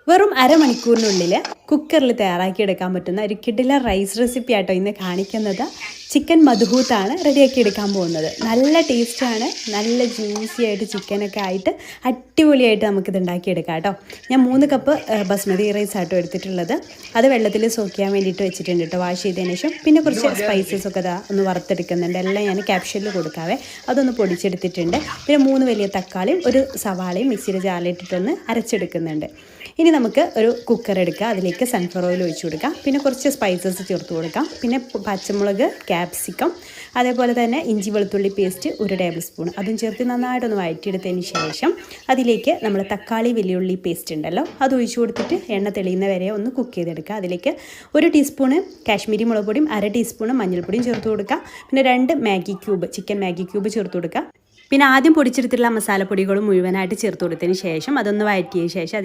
വെറും അരമണിക്കൂറിനുള്ളിൽ കുക്കറിൽ തയ്യാറാക്കിയെടുക്കാൻ പറ്റുന്ന ഒരു കിടിലൻ റൈസ് റെസിപ്പി ആട്ടോ ഇന്ന് കാണിക്കുന്നത്. ചിക്കൻ മധുഹൂത്താണ് റെഡിയാക്കി എടുക്കാൻ പോകുന്നത്. നല്ല ടേസ്റ്റാണ്, നല്ല ജ്യൂസി ആയിട്ട് ചിക്കനൊക്കെ ആയിട്ട് അടിപൊളിയായിട്ട് നമുക്കിത് ഉണ്ടാക്കിയെടുക്കാം കേട്ടോ. ഞാൻ 3 കപ്പ് ബസ്മതി റൈസ് ആട്ടോ എടുത്തിട്ടുള്ളത്. അത് വെള്ളത്തിൽ സോക്ക് ചെയ്യാൻ വേണ്ടിയിട്ട് വെച്ചിട്ടുണ്ട് കേട്ടോ, വാഷ് ചെയ്തതിന് ശേഷം. പിന്നെ കുറച്ച് സ്പൈസസ് ഒക്കെ ഒന്ന് വറുത്തെടുക്കുന്നുണ്ട്. എല്ലാം ഞാൻ ക്യാപ്ഷനിൽ കൊടുക്കാവേ. അതൊന്ന് പൊടിച്ചെടുത്തിട്ടുണ്ട്. പിന്നെ 3 വലിയ തക്കാളിയും ഒരു സവാളയും മിക്സിയുടെ ജാറിലിട്ടിട്ടൊന്ന് അരച്ചെടുക്കുന്നുണ്ട്. ഇനി നമുക്ക് ഒരു കുക്കർ എടുക്കുക, അതിലേക്ക് സൺഫ്ലവർ ഓയിൽ ഒഴിച്ചു കൊടുക്കാം. പിന്നെ കുറച്ച് സ്പൈസസ് ചേർത്ത് കൊടുക്കാം. പിന്നെ പച്ചമുളക്, ക്യാപ്സിക്കം, അതേപോലെ തന്നെ ഇഞ്ചി വെളുത്തുള്ളി പേസ്റ്റ് 1 ടേബിൾ സ്പൂൺ അതും ചേർത്ത് നന്നായിട്ടൊന്ന് വഴറ്റിയെടുത്തതിന് ശേഷം അതിലേക്ക് നമ്മൾ തക്കാളി വലിയുള്ളി പേസ്റ്റ് ഉണ്ടല്ലോ അത് ഒഴിച്ചു കൊടുത്തിട്ട് എണ്ണ തെളിയുന്ന വരെ ഒന്ന് കുക്ക് ചെയ്തെടുക്കുക. അതിലേക്ക് 1 ടീസ്പൂണ് കാശ്മീരി മുളക് പൊടിയും 1/2 ടീസ്പൂണ് മഞ്ഞൾപ്പൊടിയും ചേർത്ത് കൊടുക്കുക. പിന്നെ 2 Maggi cube chicken Maggi cube ചേർത്ത് കൊടുക്കുക. പിന്നെ ആദ്യം പൊടിച്ചെടുത്തിട്ടുള്ള മസാലപ്പൊടികളും മുഴുവനായിട്ട് ചേർത്ത് കൊടുത്തതിന് ശേഷം അതൊന്ന് വഴറ്റിയ ശേഷം